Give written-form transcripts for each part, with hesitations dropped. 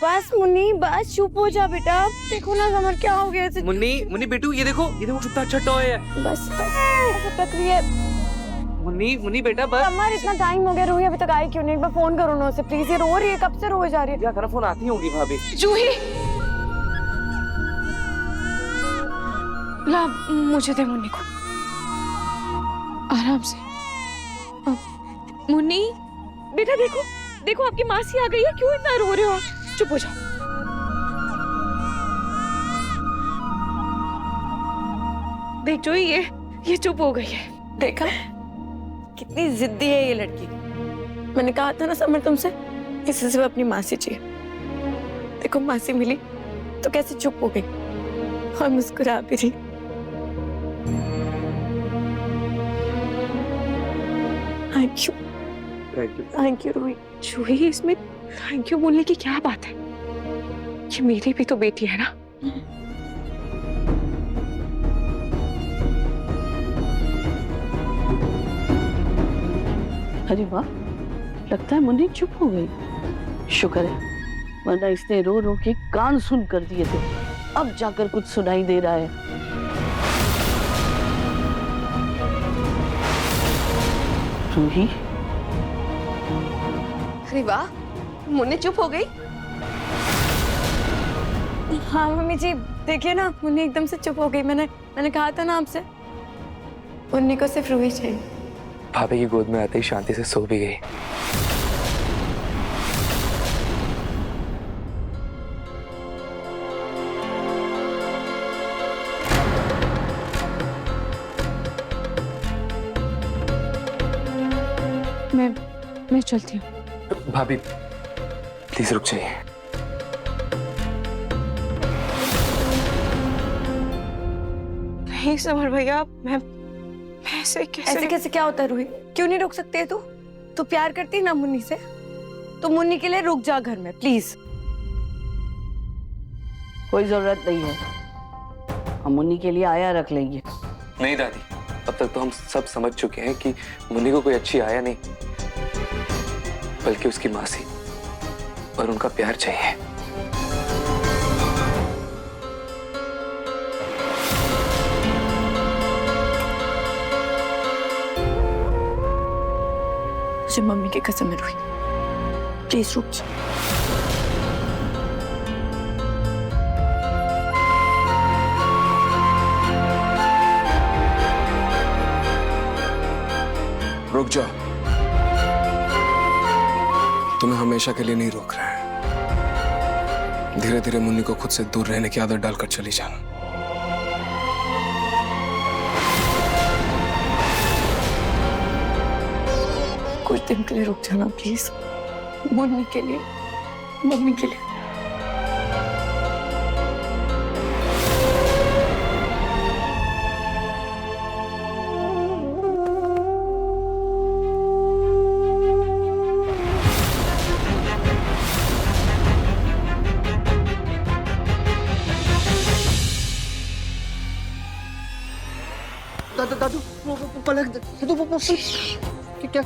बस मुन्नी, बस चुप हो जा बेटा। देखो ना समर क्या हो गया इसे। मुन्नी बेटू ये देखो कितना अच्छा टॉय है। बस ऐसा टक रही है। मुन्नी बेटा बस। समर इतना टाइम हो गया, रूही अभी तक आई क्यों नहीं? एक बार फोन करो ना उसे प्लीज, ये रो रही है, कब से रोए जा रही है। क्या करा, फोन आती होंगी भाभी। जूही ला, मुझे दे मुन्नी को, आराम से। मुन्नी बेटा देखो देखो आपकी मासी आ गई है, क्यों इतना रो रहे हो? चुप हो जाओ। देख जो ये चुप हो गई है। देखा कितनी जिद्दी है ये लड़की। मैंने कहा था ना समर तुमसे, इसे सिर्फ अपनी मासी चाहिए। देखो मासी मिली तो कैसे चुप हो गई और मुस्कुरा भी रही। Thank you Ruhi. जूही इसमें थैंक यू बोलने की क्या बात है? ये मेरी भी तो बेटी है ना। अरे वाह, लगता है मुन्नी चुप हो गई। शुक्र है, वरना इसने रो रो के कान सुन कर दिए थे। अब जाकर कुछ सुनाई दे रहा है। रूही, अरे वाह, मुन्नी चुप हो गई। हाँ मम्मी जी देखिए ना, मुन्नी एकदम से चुप हो गई। मैंने कहा था ना आपसे, मुन्नी को सिर्फ रूही चाहिए। भाभी की गोद में आते ही शांति से सो भी गई। मैं चलती हूँ। भाभी प्लीज रुक जाइए। नहीं समर भैया, मैं ऐसे कैसे क्या होता है रूही? क्यों नहीं रुक सकते तू? तू प्यार करती है ना मुन्नी से, तो मुन्नी के लिए रुक जा घर में प्लीज। कोई जरूरत नहीं है, हम मुन्नी के लिए आया रख लेंगे। नहीं दादी, अब तक तो हम सब समझ चुके हैं कि मुन्नी को कोई अच्छी आया नहीं, बल्कि उसकी मासी और उनका प्यार चाहिए। तुझे मम्मी की कसम है रूही, प्लीज रुक जा। रुक जा, तुम्हें हमेशा के लिए नहीं रोक रहा है। धीरे धीरे मुन्नी को खुद से दूर रहने की आदत डालकर चली जाना। कुछ दिन के लिए रुक जाना प्लीज, मुन्नी के लिए, मम्मी के लिए। दादू पलक, दादू क्या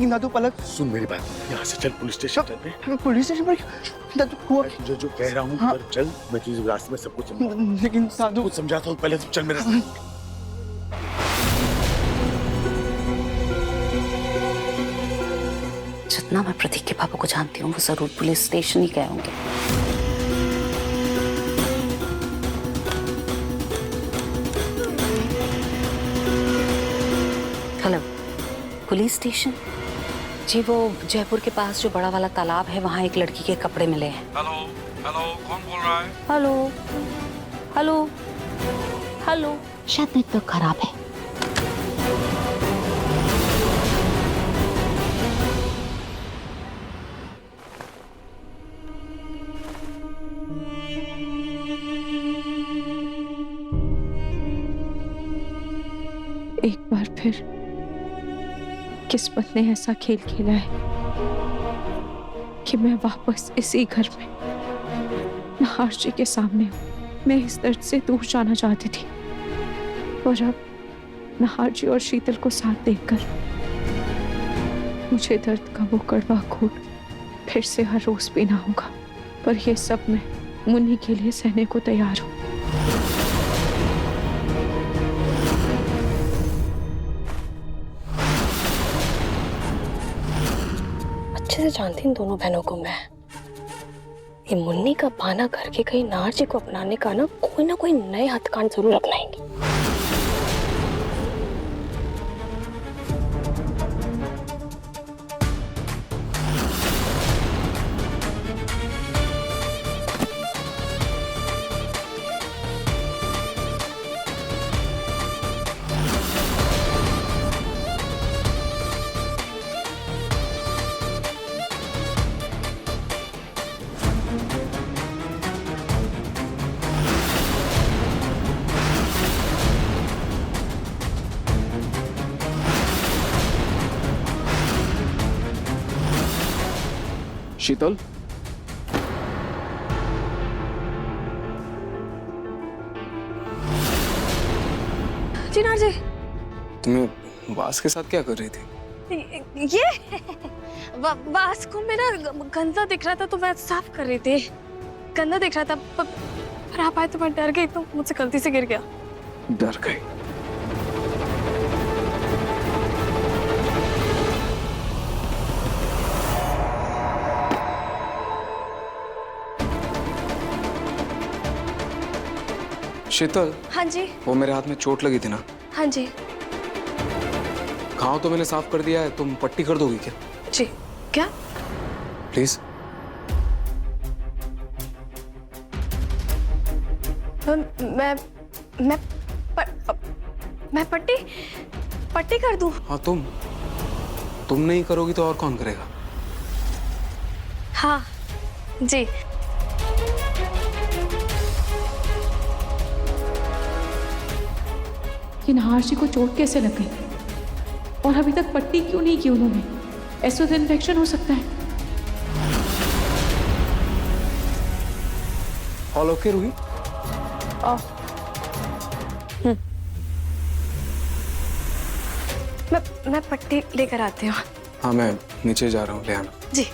दादू पलक सुन मेरी बात, यहाँ से चल पुलिस स्टेशन चलते हैं। पुलिस स्टेशन पर दादू हुआ जो कह रहा हूँ पर चल, मैं तुझे रास्ते में सब कुछ समझाऊंगा। लेकिन दादू कुछ समझाता हूँ, पहले तो चल मेरे साथ। जितना मैं प्रतीक के पापा को जानती हूँ, वो जरूर पुलिस स्टेशन ही गए होंगे। Hello, police station? जी वो जयपुर के पास जो बड़ा वाला तालाब है, वहाँ एक लड़की के कपड़े मिले हैं। हेलो हेलो, कौन बोल रहा है? हेलो हेलो हेलो, शायद नेटवर्क खराब है। एक बार फिर किस्मत ने ऐसा खेल खेला है कि मैं वापस इसी घर में नहार जी के सामने हूँ। मैं इस दर्द से दूर जाना चाहती थी, और अब नहार जी और शीतल को साथ देखकर मुझे दर्द का वो कड़वा घूंट फिर से हर रोज पीना होगा। पर ये सब मैं मुन्नी के लिए सहने को तैयार हूँ। अच्छे से जानती हूँ दोनों बहनों को मैं। ये मुन्नी का बहाना करके कहीं नाहर जी को अपनाने का ना कोई नए हथकांड जरूर अपनाएंगे। शीतल, जी नाहर जी, तुम्हें वास के साथ क्या कर रही थी? ये वास को मेरा गंदा दिख रहा था तो मैं साफ कर रही थी। गंदा दिख रहा था पर आप आए तो मैं डर गई तो मुझसे गलती से गिर गया। डर गई? शीतल, हाँ जी। वो मेरे हाथ में चोट लगी थी ना? हाँ जी। घाव तो मैंने साफ कर दिया है, तुम पट्टी कर दोगी क्या? जी। क्या? प्लीज। मैं पट्टी कर दूं? हाँ, तुम नहीं करोगी तो और कौन करेगा? हाँ जी। कि नाहर जी को चोट कैसे लग गई और अभी तक पट्टी क्यों नहीं की उन्होंने? ऐसे तो इन्फेक्शन हो सकता है। All okay Ruhi? मैं पट्टी लेकर आती हूँ। हाँ, मैं नीचे जा रहा हूँ, ले आना। जी।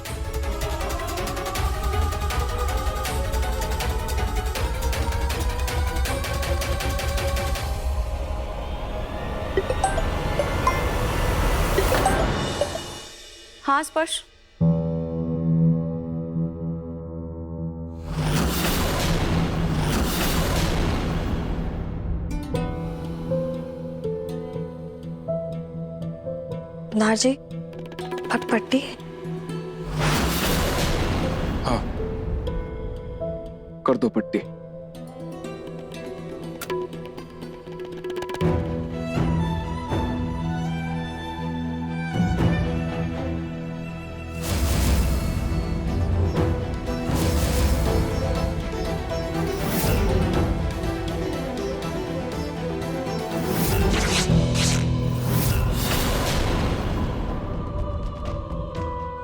हाँ स्पर्श। नाहर जी, पट्टी। हाँ, कर दो पट्टी।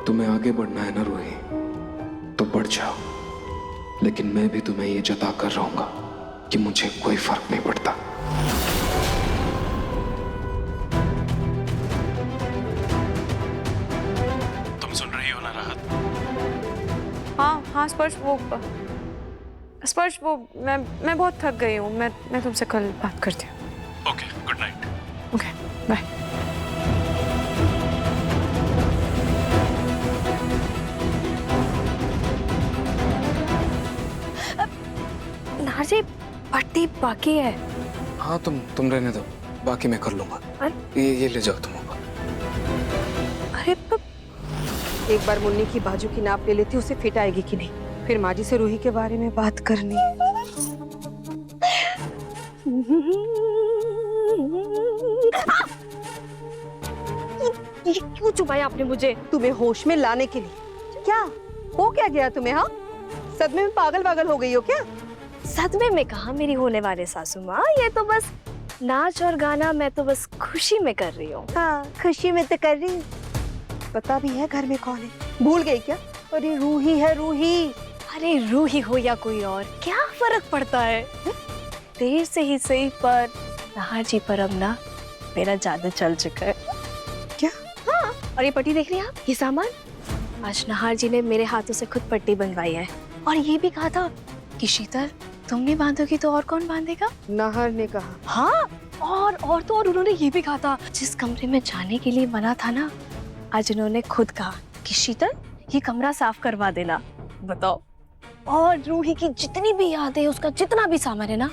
तुम्हें आगे बढ़ना है ना रूही, तो बढ़ जाओ, लेकिन मैं भी तुम्हें ये जता कर रहूंगा कि मुझे कोई फर्क नहीं पड़ता। तुम सुन रही हो ना राहत? हाँ स्पर्श वो मैं बहुत थक गई हूँ। मैं तुमसे कल बात करती हूँ। Okay, good night. Okay, bye. Nahar ji, पट्टी बाकी है। हाँ, तुम रहने दो, बाकी मैं कर लूंगा। ये ले जाओ तुम ऊपर। अरे एक बार मुन्नी की बाजू की नाप ले लेती, उसे फिट आएगी कि नहीं, फिर माँ जी से रूही के बारे में बात करनी। ये क्यों चुभाया आपने मुझे? तुम्हें होश में लाने के लिए। क्या हो क्या गया तुम्हें? हाँ, सदमे में पागल हो गई हो क्या? सदमे में कहा मेरी होने वाले सासू माँ, ये तो बस नाच और गाना मैं तो बस खुशी में कर रही हूँ। हाँ, खुशी में तो कर रही। पता भी है घर में कौन है? भूल गई क्या? अरे रूही है, रूही। अरे रूही हो या कोई और, क्या फर्क पड़ता है? देर से ही सही, पर नाहर जी पर अब ना मेरा जादू चल चुका है। क्या? हाँ, और ये पट्टी देख रही हैं आप? ये सामान आज नाहर जी ने मेरे हाथों से खुद पट्टी बनवाई है, और ये भी कहा था कि शीतल तुम नहीं बांधोगी तो और कौन बांधेगा? नाहर ने कहा। हाँ, और तो और उन्होंने ये भी कहा था जिस कमरे में जाने के लिए मना था ना, आज उन्होंने खुद कहा कि शीतल ये कमरा साफ करवा देना। बताओ। और रूही की जितनी भी यादें, उसका जितना भी सामान है ना,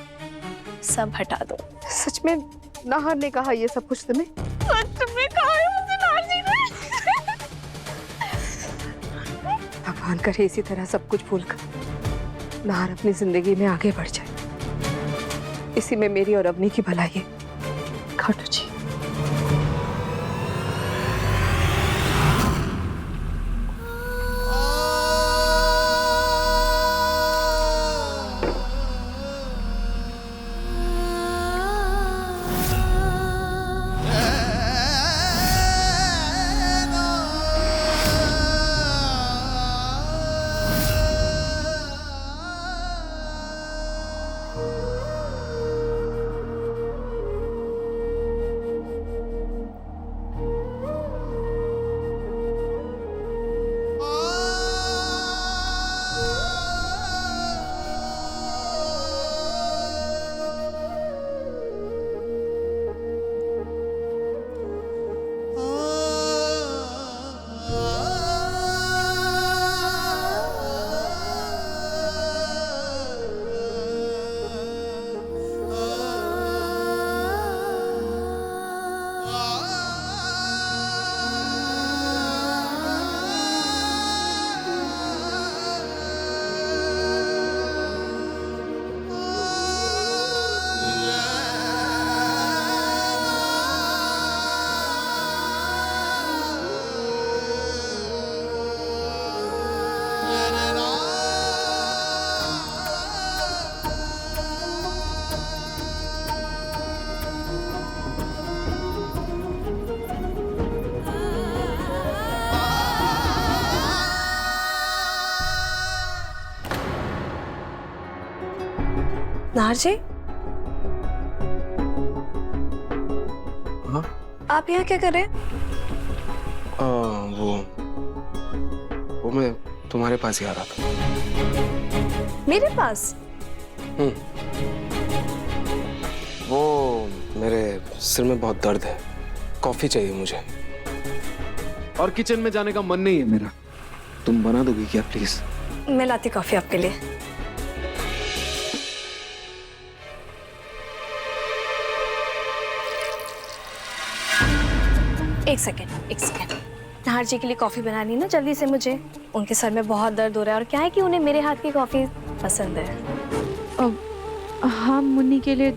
सब हटा दो। सच में नाहर ने कहा ये सब कुछ तुम्हें? सच में कहा है मुझे नाहर जी ने। भगवान करे इसी तरह सब कुछ भूलकर नाहर अपनी जिंदगी में आगे बढ़ जाए। इसी में मेरी और अवनी की भलाई है। खाटू जी। नाहर जी, हाँ? आप यहाँ क्या कर रहे हैं? वो मैं तुम्हारे पास ही आ रहा था। मेरे पास? वो मेरे सिर में बहुत दर्द है, कॉफी चाहिए मुझे। और किचन में जाने का मन नहीं है मेरा। तुम बना दोगी क्या प्लीज? मैं लाती कॉफी आपके लिए। एक सेकेंड। नाहर जी के लिए कॉफी बनानी ना जल्दी से मुझे। उनके सर में बहुत दर्द हो रहा है और क्या है कि उन्हें मेरे हाथ की कॉफी पसंद है। हाँ, मुन्नी के लिए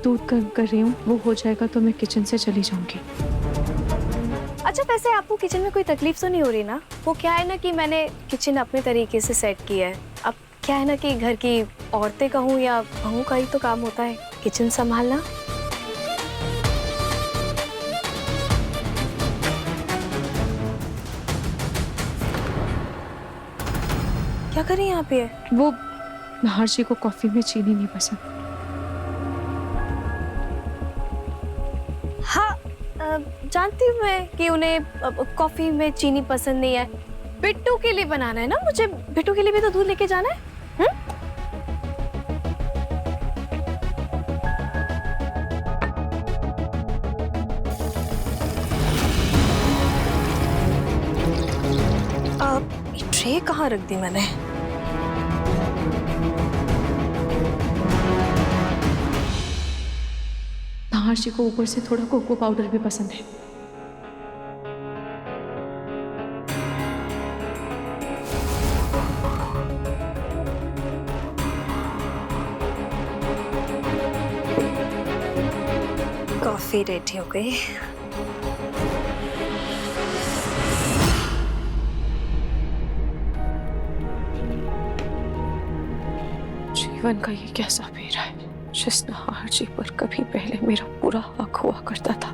दूध गर्म कर रही हूँ, वो हो जाएगा तो मैं किचन से चली जाऊंगी। अच्छा, वैसे आपको किचन में कोई तकलीफ तो नहीं हो रही ना? वो क्या है ना कि मैंने किचन अपने तरीके से सेट किया है। अब क्या है ना कि घर की औरतें कहूँ या बहू का ही तो काम होता है किचन संभालना। क्या कर रही हैं आप ये? वो नाहर जी को कॉफी में चीनी नहीं पसंद। हाँ, जानती हूँ मैं कि उन्हें कॉफी में चीनी पसंद नहीं है। बिट्टू के लिए बनाना है ना मुझे, बिट्टू के लिए भी तो दूध लेके जाना है। ये ट्रे कहाँ रख दी मैंने? नाहर जी को ऊपर से थोड़ा कोको पाउडर भी पसंद है। कॉफी रेडी हो गई। जीवन का ये कैसा फेरा है जिस नाहर जी पर कभी पहले मेरा पूरा हक हुआ करता था।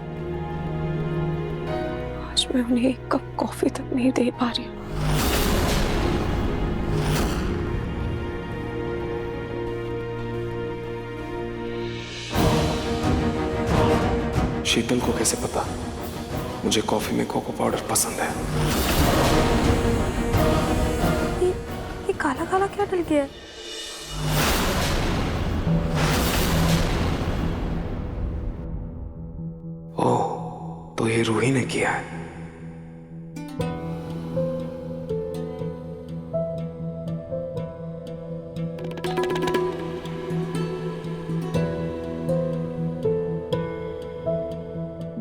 आज मैं उन्हें एक कप कॉफी तक नहीं दे पा रही हूँ। शीतल को कैसे पता मुझे कॉफी में कोको पाउडर पसंद है? ये काला काला क्या डल गया? ओह, तो ये रूही ने किया है।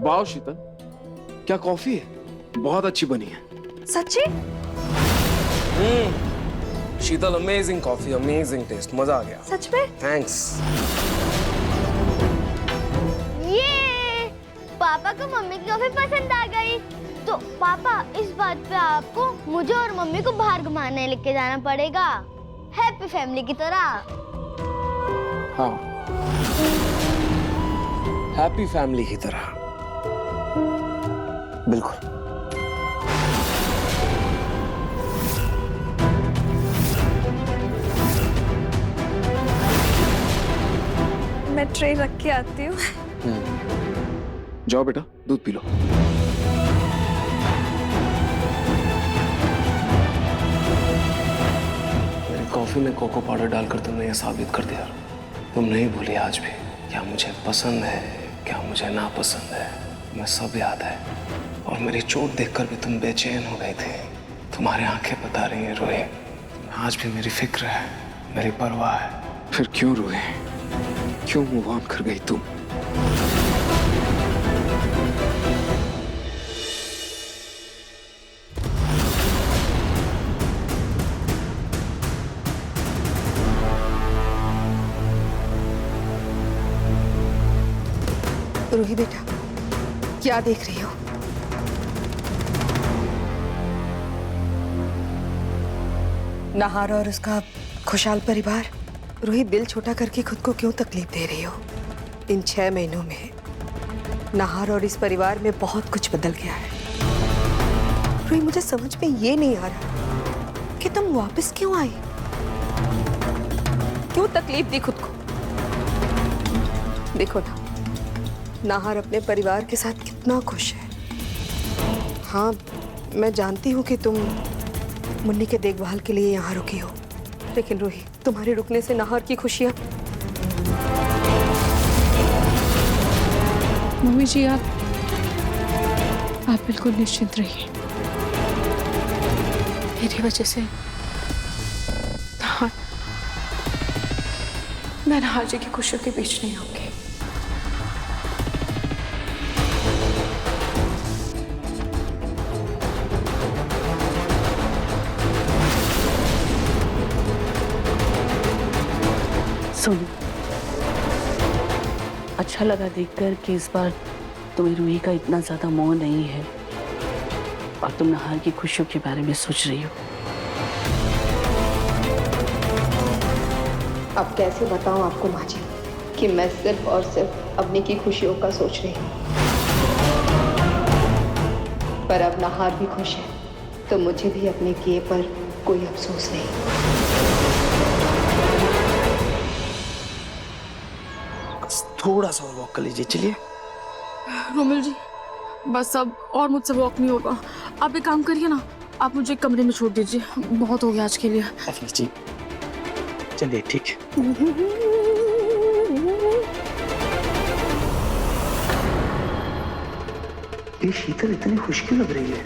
वाह शीतल, क्या कॉफी है, बहुत अच्छी बनी है। सच्ची? शीतल, अमेजिंग कॉफी, अमेजिंग टेस्ट, मजा आ गया। सच में? थैंक्स। ये पापा को मम्मी की कॉफी पसंद आ गई। तो पापा, इस बात पे आपको मुझे और मम्मी को बाहर घुमाने लेके जाना पड़ेगा, हैप्पी फैमिली की तरह। हाँ, हैप्पी फैमिली की तरह, बिल्कुल। मैं ट्रे रख के आती हूँ। जाओ बेटा, दूध पी लो। मेरी कॉफी में कोको पाउडर डालकर तुमने यह साबित कर दिया, तुम नहीं भूली आज भी क्या मुझे पसंद है, क्या मुझे नापसंद है। मैं सब याद है, और मेरी चोट देखकर भी तुम बेचैन हो गई थी। तुम्हारी आंखें बता रही हैं रोए, आज भी मेरी फिक्र है, मेरी परवाह है। फिर क्यों रोए, क्यों मूव ऑन कर गई तुम? रूही बेटा, क्या देख रही हो? नाहार और उसका खुशहाल परिवार। रूही, दिल छोटा करके खुद को क्यों तकलीफ दे रही हो? इन 6 महीनों में नाहार और इस परिवार में बहुत कुछ बदल गया है। रूही, मुझे समझ में ये नहीं आ रहा कि तुम वापस क्यों आई, क्यों तकलीफ दी खुद को? देखो ना, नाहार अपने परिवार के साथ कितना खुश है। हाँ, मैं जानती हूँ कि तुम मुन्नी के देखभाल के लिए यहाँ रुकी हो, लेकिन रूही, तुम्हारे रुकने से नाहार की खुशियाँ। मम्मी जी, आप बिल्कुल निश्चिंत रहिए। मेरी वजह से मैं नाहार जी की खुशियों के बीच नहीं आऊंगी। सोनू, अच्छा लगा देखकर कि इस बार तुम्हें रूही का इतना ज्यादा मोह नहीं है और तुम नाहार की खुशियों के बारे में सोच रही हो। अब कैसे बताऊं आपको माँ जी कि मैं सिर्फ और सिर्फ अपने की खुशियों का सोच रही हूँ, पर अब नाहार भी खुश है तो मुझे भी अपने किए पर कोई अफसोस नहीं। थोड़ा सा और वॉक कर लीजिए, चलिए। रोमिल जी, बस अब और मुझसे वॉक नहीं होगा। आप एक काम करिए ना, आप मुझे कमरे में छोड़ दीजिए, बहुत हो गया आज के लिए। अफनीस जी, चलिए, ठीक है। ये शीतल इतनी खुश क्यों लग रही है?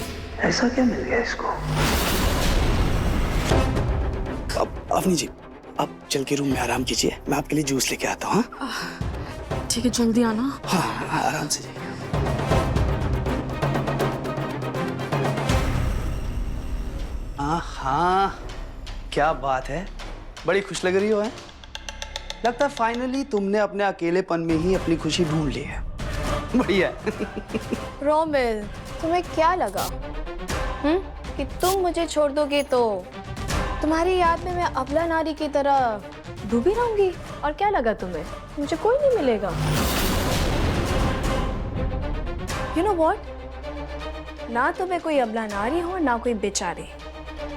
ऐसा क्या मिल गया इसको? अब अफनीस जी, आप चल के रूम में आराम कीजिए, मैं आपके लिए जूस लेके आता हूँ। ठीक है, जल्दी आना। हाँ, आराम से जाइए। हाँ, क्या बात है, बड़ी खुश लग रही हो है? लगता है फाइनली तुमने अपने अकेलेपन में ही अपनी खुशी ढूंढ ली है। बढ़िया। रोमिल, तुम्हें क्या लगा कि तुम मुझे छोड़ दोगे तो तुम्हारी याद में मैं अबला नारी की तरह डूबी रहूंगी? और क्या लगा तुम्हें मुझे कोई नहीं मिलेगा? You know what? ना तो मैं कोई अबला नारी हूँ, ना कोई बेचारी।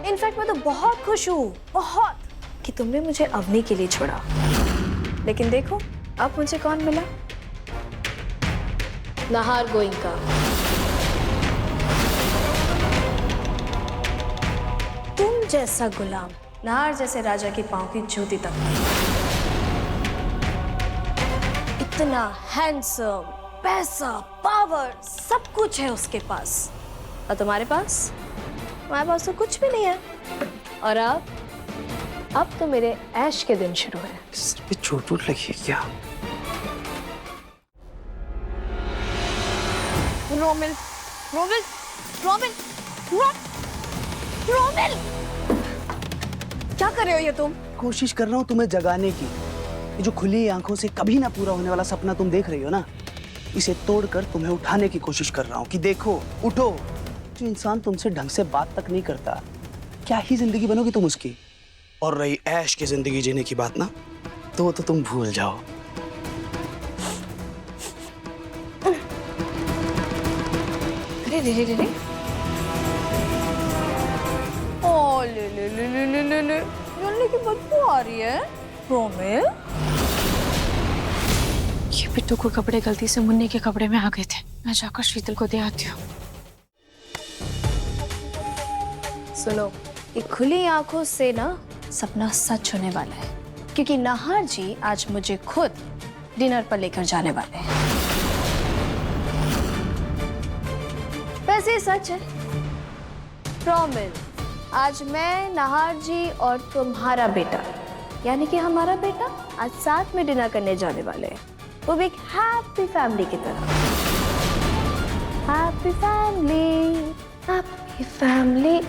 इनफैक्ट मैं तो बहुत खुश हूँ, बहुत, कि तुमने मुझे अवनी के लिए छोड़ा। लेकिन देखो अब मुझे कौन मिला? नाहार गोइंका। तुम जैसा गुलाम नाहर जैसे राजा के पांव की जूती तक नहीं। इतना हैंडसम, पैसा, पावर, सब कुछ है उसके पास। और तुम्हारे पास? तुम्हारे पास तो कुछ भी नहीं है। और अब तो मेरे ऐश के दिन शुरू है। सिर पे चोट वोट लगी है क्या? रोमिल, रोमिल, रोमिल, रोमिल, क्या कर रहे हो ये तुम? कोशिश कर रहा हूँ तुम्हें जगाने की। ये जो खुली आंखों से कभी ना पूरा होने वाला सपना तुम देख रही हो ना, इसे तोड़कर तुम्हें उठाने की कोशिश कर रहा हूँ कि देखो, उठो। जो इंसान तुमसे ढंग से बात तक नहीं करता, क्या ही जिंदगी बनोगी तुम उसकी। और रही ऐश की जिंदगी जीने की बात ना, तो वो तो तुम भूल जाओ। अरे रे रे रे रे। ओ ले ले ले ले ले ले ले, जलने की बदबू आ रही है। रोमिल, ये पिट्टू को कपड़े गलती से मुन्ने के कपड़े में आ गए थे। मैं जाकर शीतल को दे आती हूँ। सुनो, ये खुली आंखों से ना सपना सच होने वाला है, क्योंकि नाहर जी आज मुझे खुद डिनर पर लेकर जाने वाले हैं। वैसे ही सच है रोमिल, आज मैं, नाहर जी और तुम्हारा बेटा, यानी कि हमारा बेटा, आज साथ में डिनर करने जाने वाले हैं। वो भी एक हैप्पी फैमिली की तरह। Happy family, happy family.